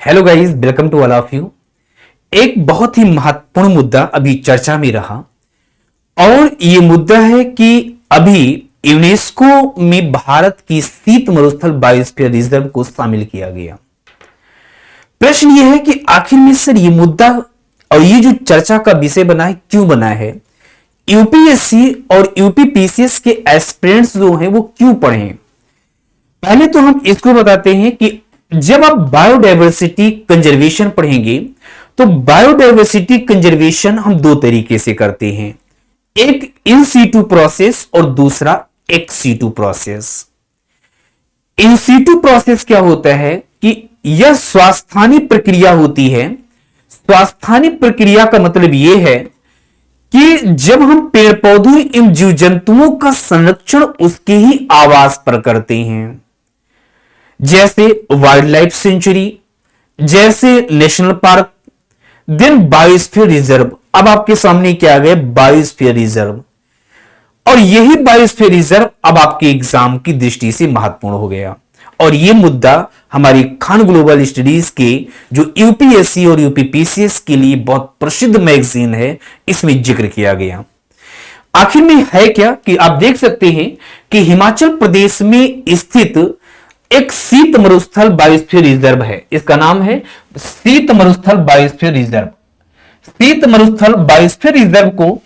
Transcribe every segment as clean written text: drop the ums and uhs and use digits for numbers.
Hello guys, welcome to all of you. एक बहुत ही महत्वपूर्ण मुद्दा अभी चर्चा में रहा और यह मुद्दा है कि अभी यूनेस्को में भारत की शीत मरुस्थल बायोस्फीयर रिजर्व को शामिल किया गया। प्रश्न यह है कि आखिर में सर यह मुद्दा और ये जो चर्चा का विषय बना है, क्यों बना है? यूपीएससी और यूपीपीसीएस के एस्पिरेंट्स जो हैं वो क्यों पढ़े? पहले तो हम इसको बताते हैं कि जब आप बायोडायवर्सिटी कंजर्वेशन पढ़ेंगे तो बायोडायवर्सिटी कंजर्वेशन हम दो तरीके से करते हैं, एक इन सीटू प्रोसेस और दूसरा ex situ process. In situ process क्या होता है कि यह स्वास्थ्यानी प्रक्रिया होती है। स्वास्थ्यानी प्रक्रिया का मतलब यह है कि जब हम पेड़ पौधों एवं जीव जंतुओं का संरक्षण उसके ही आवास पर करते हैं, जैसे वाइल्ड लाइफ सेंचुरी, जैसे national park, then biosphere reserve. अब आपके सामने क्या आ गया? Biosphere reserve. और यही बायोस्फीयर रिजर्व अब आपके एग्जाम की दृष्टि से महत्वपूर्ण हो गया और यह मुद्दा हमारी खान ग्लोबल स्टडीज के जो यूपीएससी और यूपीपीसीएस के लिए बहुत प्रसिद्ध मैगजीन है, इसमें जिक्र किया गया। आखिर में है क्या कि आप देख सकते हैं कि हिमाचल प्रदेश में स्थित एक शीत मरुस्थल बायोस्फीयर रिजर्व है। इसका नाम है शीत मरुस्थल बायोस्फीयर रिजर्व। शीत मरुस्थल बायोस्फीयर रिजर्व को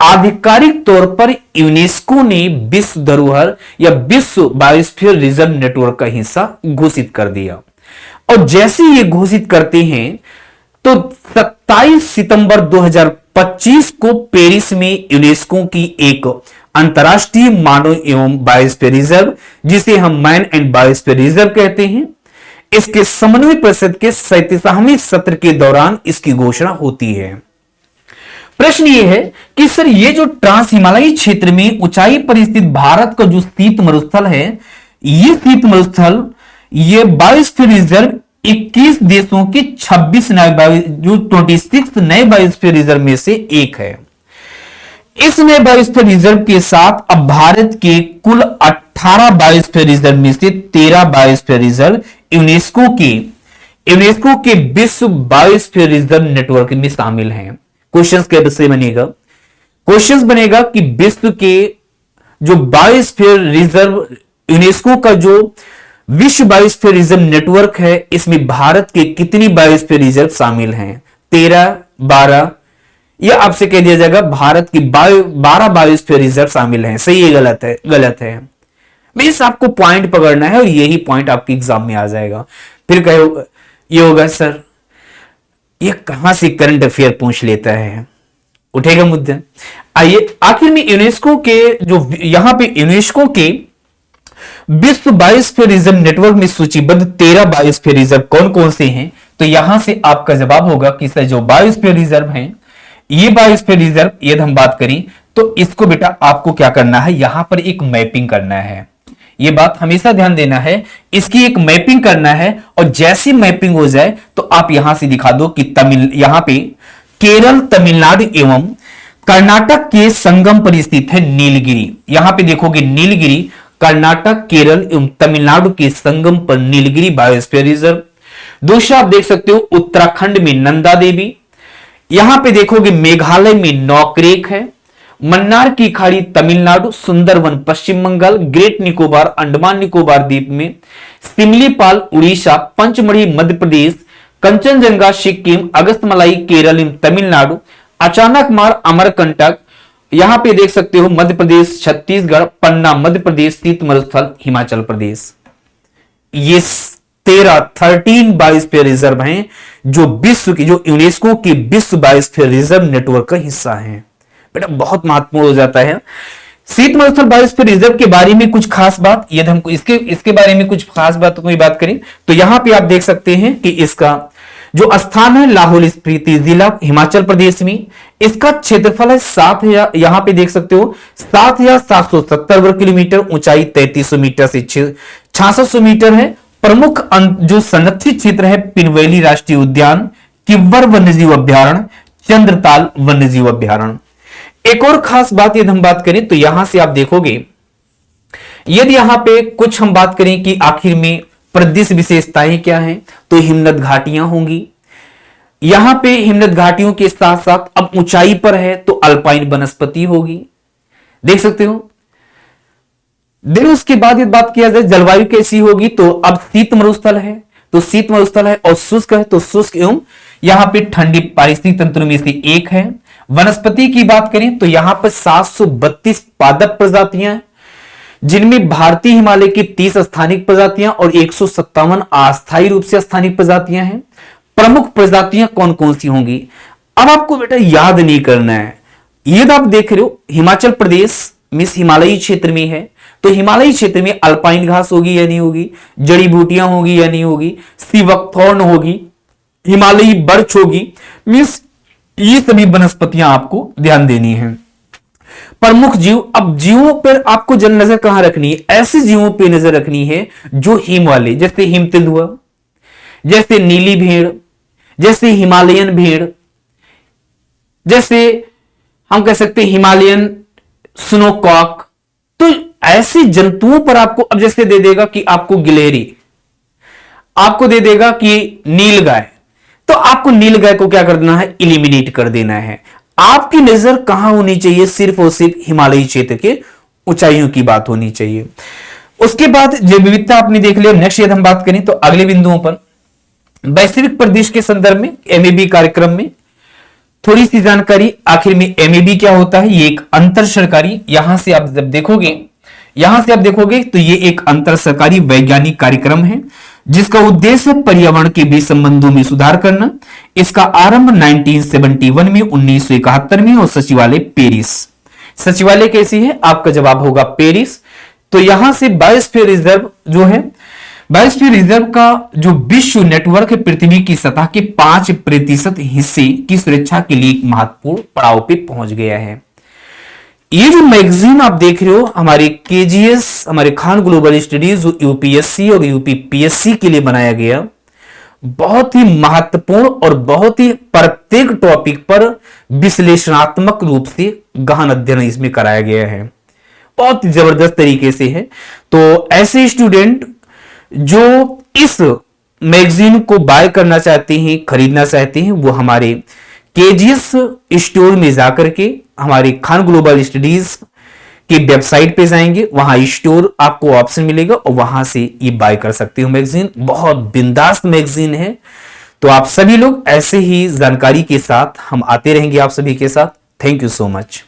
आधिकारिक तौर पर यूनेस्को ने विश्व धरोहर या विश्व बायोस्फीयर रिजर्व नेटवर्क का हिस्सा घोषित कर दिया। और जैसे ये घोषित करते हैं तो 27 सितंबर 2025 को पेरिस में यूनेस्को की एक अंतरराष्ट्रीय मानव एवं बायोस्फीयर रिजर्व, जिसे हम मैन एंड बायोस्फीयर रिजर्व कहते हैं, इसके समन्वय परिषद के 37वें सत्र के दौरान इसकी घोषणा होती है। प्रश्न यह है कि सर ये जो ट्रांस हिमालयी क्षेत्र में ऊंचाई पर स्थित भारत का जो शीत मरुस्थल है, ये शीत मरुस्थल ये बायोस्फीयर रिजर्व 21 देशों के 26 नए बायोस्फीयर रिजर्व में से एक है। इस नए बायोस्फीयर रिजर्व के साथ अब भारत के कुल 18 बायोस्फीयर रिजर्व में से 13 बायोस्फीयर रिजर्व यूनेस्को के विश्व बायोस्फीयर रिजर्व नेटवर्क में शामिल हैं। क्वेश्चंस कैसे बनेगा? क्वेश्चंस बनेगा कि विश्व के जो बायोस्फीयर रिजर्व यूनेस्को का जो विश्व बायोस्फीयर रिजर्व नेटवर्क है, इसमें भारत के कितनी बायोस्फीयर रिजर्व शामिल हैं? 13, 12 या आपसे कह दिया जाएगा भारत की 12 बायोस्फीयर रिजर्व शामिल हैं। सही है, गलत है? गलत है। बस आपको पॉइंट पकड़ना है और यही पॉइंट आपके एग्जाम में आ जाएगा। फिर कहो ये होगा सर ये कहां से करंट अफेयर पूछ लेता है, उठेगा मुद्दा। आइए आखिर में यूनेस्को के जो यहां पे यूनेस्को के विश्व बायोस्फीयर रिजर्व नेटवर्क में सूचीबद्ध 13 बायोस्फीयर रिजर्व कौन कौन से हैं? तो यहां से आपका जवाब होगा कि सर जो बायोस्फीयर रिजर्व हैं, ये बायोस्फीयर रिजर्व यदि हम बात करें तो इसको बेटा आपको क्या करना है, यहां पर एक मैपिंग करना है। ये बात हमेशा ध्यान देना है, इसकी एक मैपिंग करना है और जैसी मैपिंग हो जाए तो आप यहां से दिखा दो कि यहां पे केरल, तमिलनाडु एवं कर्नाटक के संगम पर स्थित है नीलगिरी। यहां पे देखोगे नीलगिरी, कर्नाटक, केरल एवं तमिलनाडु के संगम पर नीलगिरी बायोस्फीयर रिजर्व। दूसरा आप देख सकते हो उत्तराखंड में नंदा देवी, यहां पे देखोगे मेघालय में नौकरेक है, मन्नार की खाड़ी तमिलनाडु, सुंदरवन पश्चिम बंगाल, ग्रेट निकोबार अंडमान निकोबार द्वीप में, सिमलीपाल उड़ीसा, पंचमढ़ी मध्य प्रदेश, कंचनजंगा सिक्किम, अगस्तमलाई केरल तमिलनाडु, अचानक मार अमरकंटक, यहां पे देख सकते हो मध्य प्रदेश, छत्तीसगढ़, पन्ना मध्य प्रदेश, शीत मरुस्थल हिमाचल प्रदेश। ये 13 बायोस्फीयर रिजर्व हैं जो विश्व की जो यूनेस्को की विश्व बायोस्फीयर रिजर्व नेटवर्क का हिस्सा है। बेटा बहुत महत्वपूर्ण हो जाता है। शीत मरुस्थल बायोस्फीयर रिजर्व के बारे में कुछ खास बात, यदि हमको इसके बारे में कुछ खास बातों की बात करें तो यहां पे आप देख सकते हैं कि इसका जो स्थान है लाहौल स्पीति जिला हिमाचल प्रदेश में, इसका क्षेत्रफल है 7,000, यहां पे देख सकते हो 7,770 वर्ग किलोमीटर, ऊंचाई 3300 मीटर से 6600 मीटर है। प्रमुख जो संरक्षित क्षेत्र है पिनवैली राष्ट्रीय उद्यान, किव्वर वन्यजीव अभ्यारण्य, चंद्रताल वन्यजीव अभ्यारण्य। एक और खास बात यदि हम बात करें तो यहां से आप देखोगे, यदि यहां पे कुछ हम बात करें कि आखिर में प्रदेश विशेषताएं क्या हैं, तो हिमनद घाटियां होंगी। यहां पे हिमनद घाटियों के साथ साथ अब ऊंचाई पर है तो अल्पाइन वनस्पति होगी, देख सकते हो। देन उसके बाद ये बात किया जाए जलवायु कैसी होगी, तो अब शीत मरुस्थल है तो शीत मरुस्थल है, और शुष्क है तो शुष्क एवं यहां पे ठंडी पारिस्थितिक तंत्र में से एक है। वनस्पति की बात करें तो यहां पर 732 पादप प्रजातियां हैं, जिनमें भारतीय हिमालय की 30 स्थानिक प्रजातियां और 157 अस्थायी रूप से स्थानिक प्रजातियां हैं। प्रमुख प्रजातियां कौन कौन सी होंगी, अब आपको बेटा याद नहीं करना है। ये तो आप देख रहे हो हिमाचल प्रदेश मिस हिमालयी क्षेत्र में है, तो हिमालयी क्षेत्र में अल्पाइन घास होगी या नहीं होगी, जड़ी बूटियां होगी या नहीं होगी, सीवकथॉर्न होगी, हिमालयी बर्च होगी, मीन्स ये सभी वनस्पतियां आपको ध्यान देनी है। प्रमुख जीव, अब जीवों पर आपको जन नजर कहां रखनी है, ऐसे जीवों पर नजर रखनी है जो हिम वाले, जैसे हिमतिल हुआ, जैसे नीली भेड़, जैसे हिमालयन भेड़, जैसे हम कह सकते हिमालयन स्नोकॉक। तो ऐसे जंतुओं पर आपको अब जैसे दे देगा कि आपको गिलहरी, आपको दे देगा कि नीलगाय, तो आपको नीलगाय को क्या कर देना है, इलिमिनेट कर देना है। आपकी नजर कहां होनी चाहिए, सिर्फ और सिर्फ हिमालयी क्षेत्र के ऊंचाइयों की बात होनी चाहिए। उसके बाद जैव विविधता आपने देख लिया। नेक्स्ट यदि हम बात करें तो अगले बिंदुओं पर वैश्विक परिदृश्य के संदर्भ में एमएबी कार्यक्रम में थोड़ी सी जानकारी। आखिर में एमएबी क्या होता है, ये एक अंतर सरकारी, यहां से आप जब देखोगे तो ये एक अंतर सरकारी वैज्ञानिक कार्यक्रम है जिसका उद्देश्य है पर्यावरण के बीच संबंधों में सुधार करना। इसका आरंभ 1971 में 1971 में और सचिवालय पेरिस। सचिवालय कैसी है, आपका जवाब होगा पेरिस। तो यहां से बायोस्फीयर रिजर्व जो है, बायोस्फीयर रिजर्व का जो विश्व नेटवर्क है पृथ्वी की सतह के 5% हिस्से की सुरक्षा के लिए एक महत्वपूर्ण पड़ाव पे पहुंच गया है। ये जो मैगजीन आप देख रहे हो हमारे केजीएस, हमारे खान ग्लोबल स्टडीज, यूपीएससी और यूपीपीएससी के लिए बनाया गया, बहुत ही महत्वपूर्ण और बहुत ही प्रत्येक टॉपिक पर विश्लेषणात्मक रूप से गहन अध्ययन इसमें कराया गया है, बहुत ही जबरदस्त तरीके से है। तो ऐसे स्टूडेंट जो इस मैगजीन को बाय करना चाहते हैं, खरीदना चाहते हैं, वो हमारे केजीएस स्टोर में जाकर के हमारे खान ग्लोबल स्टडीज की वेबसाइट पे जाएंगे, वहां स्टोर आपको ऑप्शन मिलेगा और वहां से ये बाय कर सकते हो मैगजीन। बहुत बिंदास मैगजीन है। तो आप सभी लोग ऐसे ही जानकारी के साथ हम आते रहेंगे आप सभी के साथ। Thank you so much.